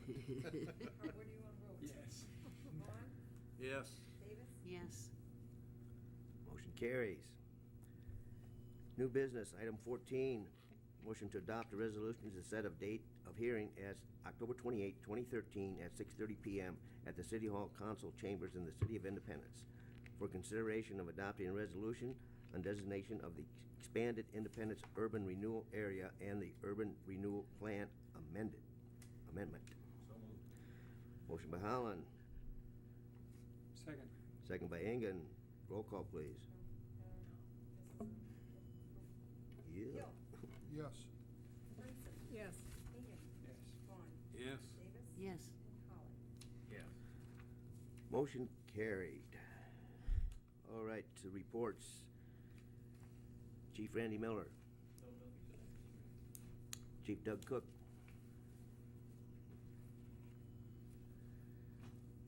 Where do you want to vote? Yes. Vaughn? Yes. Davis? Yes. Motion carries. New business, item 14, motion to adopt a resolution to set a date of hearing as October 28, 2013 at 6:30 PM at the City Hall Council Chambers in the City of Independence for consideration of adopting a resolution on designation of the expanded Independence Urban Renewal Area and the Urban Renewal Plan amendment. So moved. Motion by Holland, Second. second by Engen. Roll call, please. Yeah. Hill? Yes. Brinson? Yes. Egan? Yes. Vaughn? Yes. Davis? Yes. And Holly? Yes. Motion carried. All right, to reports. Chief Randy Miller. Chief Doug Cook.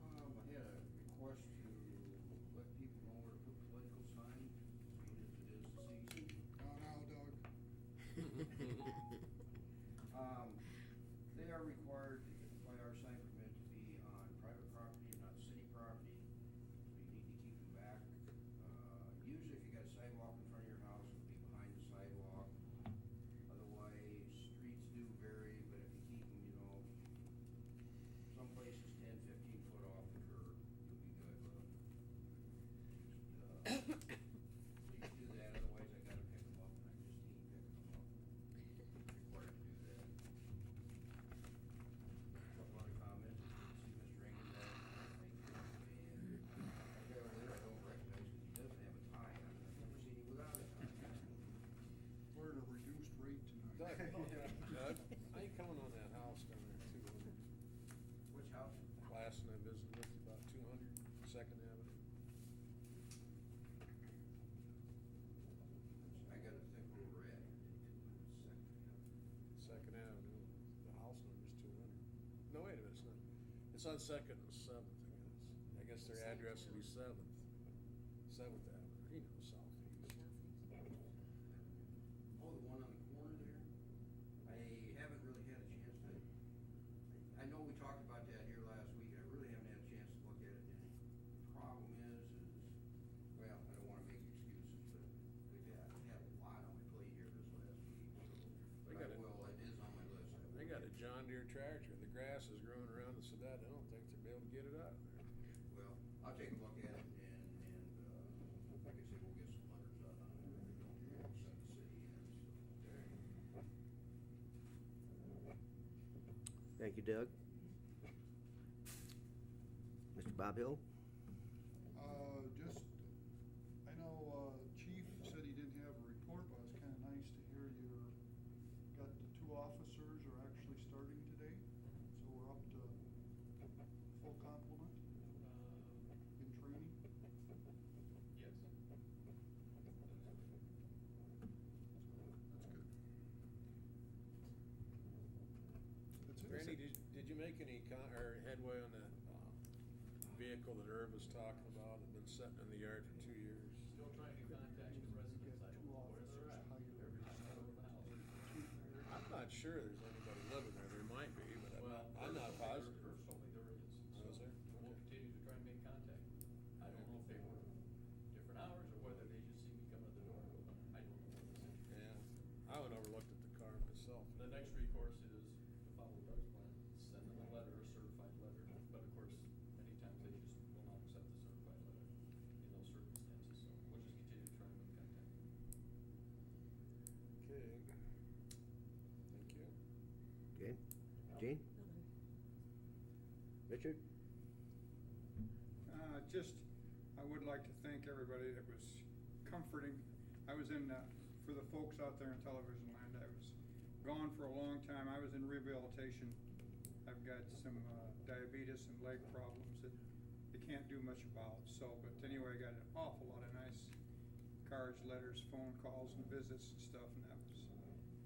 I had a request to let people know where to put political signs, being as it is the season. Oh, now, Doug. They are required by our sign permit to be on private property and not city property. So you need to keep them back. Usually if you got a sidewalk in front of your house, it'll be behind the sidewalk. Otherwise, streets do vary, but if you keep them, you know, some places 10, 15 foot off the curb, you'll be good with them. Please do that, otherwise I gotta pick them up, and I just ain't picking them up. Required to do that. Couple other comments, see Mr. Rankin there, thank you. And I got a letter I don't recognize because he doesn't have a tie on, I've never seen him without a tie. We're at a reduced rate tonight. Doug, how you coming on that house down there, 200? Which house? Last one I visited with, about 200 Second Avenue. I gotta think where we're at. Second Avenue, the house number's 200. No, wait a minute, it's not. It's on Second and 7th, I guess. I guess their address would be 7th. 7th Avenue, you know, southeast. Oh, the one on the corner there? I haven't really had a chance to, I know we talked about that here last week, and I really haven't had a chance to look at it. And the problem is, well, I don't wanna make excuses, but we've had a lot on my plate here this last week. They But got I it. will, it is on my list. I will They got a get- John Deere tractor. The grass is growing around the Sedat. I don't think they'll be able to get it out of there. Well, I'll take a look at it, and, like I said, we'll get some letters out on it, if we don't send the city in, so. Thank you, Doug. Mr. Bob Hill? Just, I know Chief said he didn't have a report, but it's kind of nice to hear got the 2 officers are actually starting today. So we're up to full complement in training. Yes. That's good. That's it. Randy, did you make any or headway on that vehicle that Irv was talking about? Had been sitting in the yard for 2 years. Still trying to contact the residents. I don't know where they're at. Every time I go to the house. I'm not sure there's anybody living there. There might be, but Well, I'm not positive. Irv told me there is. Oh, is there? We'll Okay. continue to try and make contact. I don't know if they were different hours or whether they just see me coming to the door. I don't know what the situation is. Yeah, I went over and looked at the car myself. The next recourse is to follow Doug's plan, send them a letter, a certified letter, but of course, many times they just will not accept the certified letter in those circumstances, so we'll just continue to try and make contact. Okay. Thank you. Okay. Gene? Richard? I would like to thank everybody that was comforting. I was for the folks out there in television land, I was gone for a long time. I was in rehabilitation. I've got some diabetes and leg problems that you can't do much about. So, but anyway, I got an awful lot of nice cards, letters, phone calls, and visits and stuff, and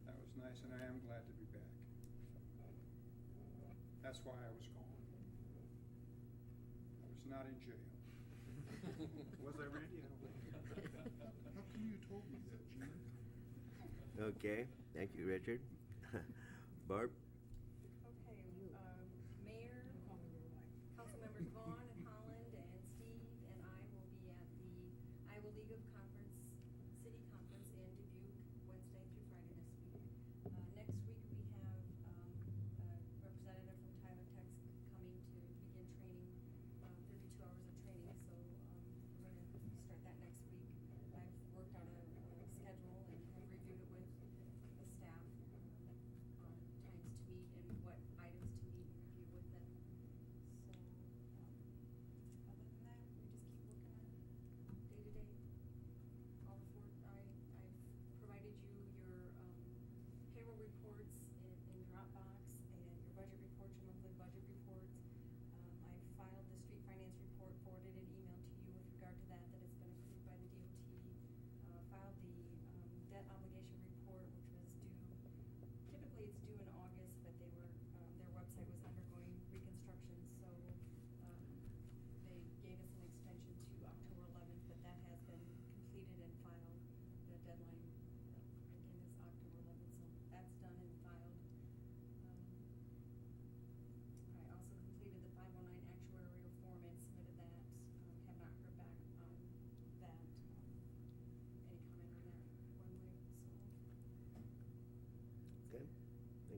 that was nice, and I am glad to be back. That's why I was gone. I was not in jail. Was I, Randy? I don't think. How come you told me that, Gene? Okay, thank you, Richard. Barb? Okay,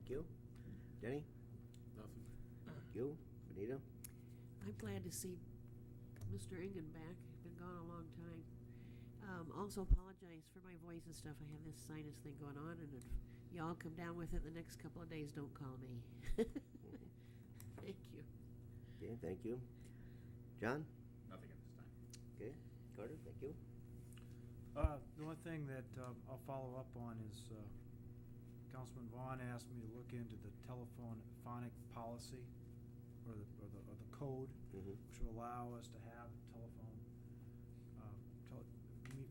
you. Denny? Nothing. You? Benita? I'm glad to see Mr. Engen back. Been gone a long time. Also apologize for my voice and stuff. I have this sinus thing going on, and if y'all come down with it the next couple of days, don't call me. Thank you. Okay, thank you. John? Nothing at this time. Okay. Carter, thank you. The only thing that I'll follow up on is Councilman Vaughn asked me to look into the telephonic policy or the code, Mhm. which will allow us to have telephone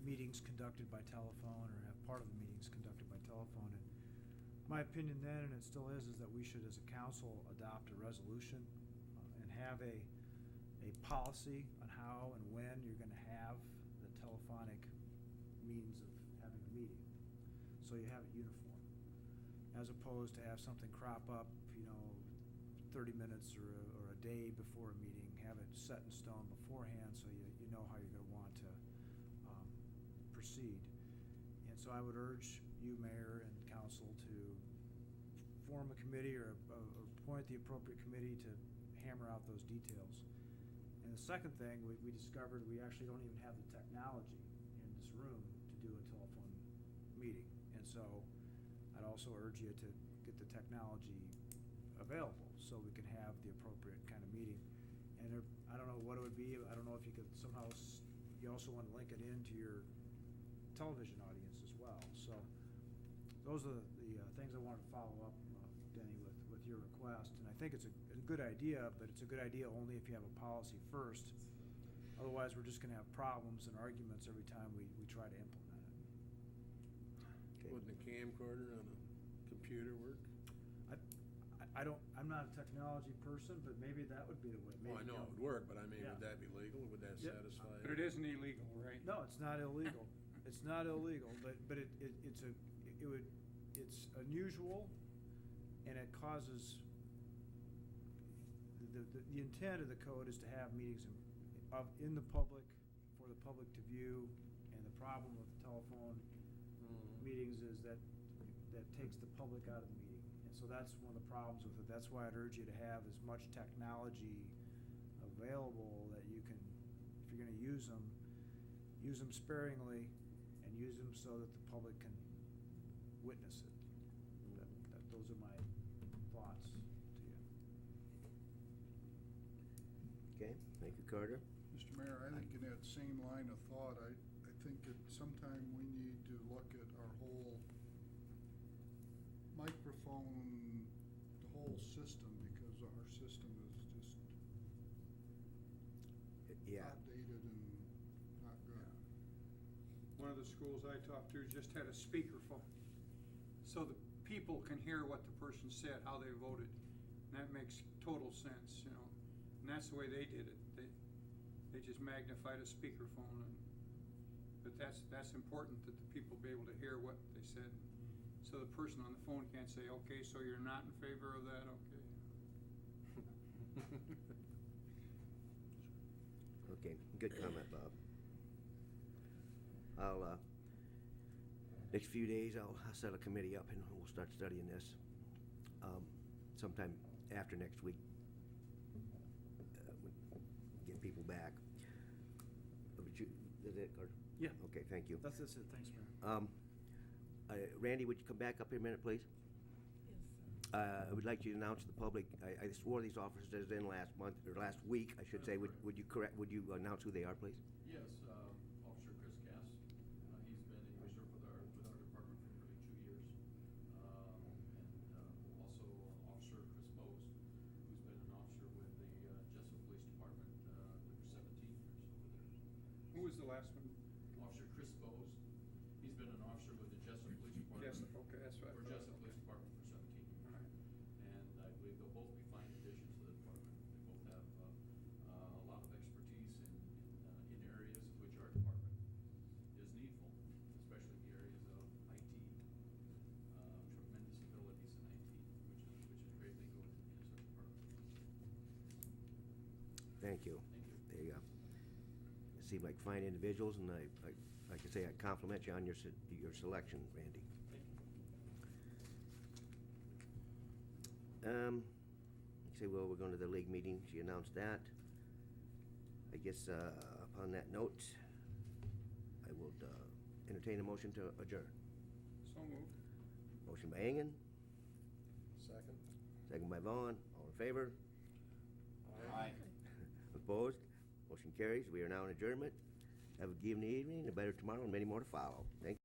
meetings conducted by telephone, or have part of the meetings conducted by telephone. And my opinion then, and it still is that we should, as a council, adopt a resolution and have a policy on how and when you're going to have the telephonic means of having a meeting, so you have it uniform, as opposed to have something crop up, 30 minutes or a day before a meeting, have it set in stone beforehand, so you know how you're going to want to proceed. And so I would urge you, Mayor and Council, to form a committee or appoint the appropriate committee to hammer out those details. And the second thing, we discovered we actually don't even have the technology in this room to do a telephone meeting. And so I'd also urge you to get the technology available so we can have the appropriate kind of meeting. And I don't know what it would be. I don't know if you could somehow, you also want to link it into your television audience as well. So those are the things I wanted to follow up, Denny, with your request. And I think it's a good idea, but it's a good idea only if you have a policy first. Otherwise, we're just going to have problems and arguments every time we try to implement it. Okay. Wouldn't a camcorder on a computer work? I'm not a technology person, but maybe that would be the way. Well, I know it would work, but I mean, Yeah. would that be legal? Would that Yep. satisfy? But it isn't illegal, right? No, it's not illegal. It's not illegal, but it's unusual, and it causes, the intent of the code is to have meetings in the public, for the public to view, and the problem with telephone meetings is that takes the public out of the meeting. And so that's one of the problems with it. That's why I'd urge you to have as much technology available that you can, if you're gonna use them sparingly, and use them so that the public can witness it. Those are my thoughts to you. Okay, thank you, Carter. Mr. Mayor, I think in that same line of thought, I think that sometime we need to look at our whole microphone, the whole system, because our system is just Yeah. outdated and not good. One of the schools I talked to just had a speakerphone, so the people can hear what the person said, how they voted. And that makes total sense, And that's the way they did it. They just magnified a speakerphone, but that's important that the people be able to hear what they said. So the person on the phone can't say, okay, so you're not in favor of that, okay. Okay, good comment, Bob. I'll, next few days, I'll set a committee up and we'll start studying this, sometime after next week. Get people back. Is it, Carter? Yeah. Okay, thank you. That's it. Thanks, Mayor. Randy, would you come back up here a minute, please? Yes, I would like you to announce to the public, I swore these officers in last month, or last week, I should say. Would you announce who they are, please? Yes, Officer Chris Gass, he's been in reserve with our department for nearly 2 years. And also Officer Chris Bose, who's been an officer with the Jessup Police Department for 17 years over there. Who was the last one? Officer Chris Bose, he's been an officer with the Jessup Police Department. Jessup, okay, that's what I For thought. Jessup Police Department for 17 years. All right. And I believe they'll both be fine additions to the department. They both have a lot of expertise in areas in which our department is needful, especially the areas of IT. Tremendous abilities in IT, which is greatly good against our department. Thank you. Thank you. There you go. Seem like fine individuals, and like I say, I compliment you on your selection, Randy. Thank you. Like I say, well, we're going to the league meeting. She announced that. I guess, upon that note, I will, entertain a motion to adjourn. So moved. Motion by Engen, Second? second by Vaughn. All in favor? Aye. Opposed? Motion carries. We are now in adjournment. Have a good evening, a better tomorrow, and many more to follow. Thank you.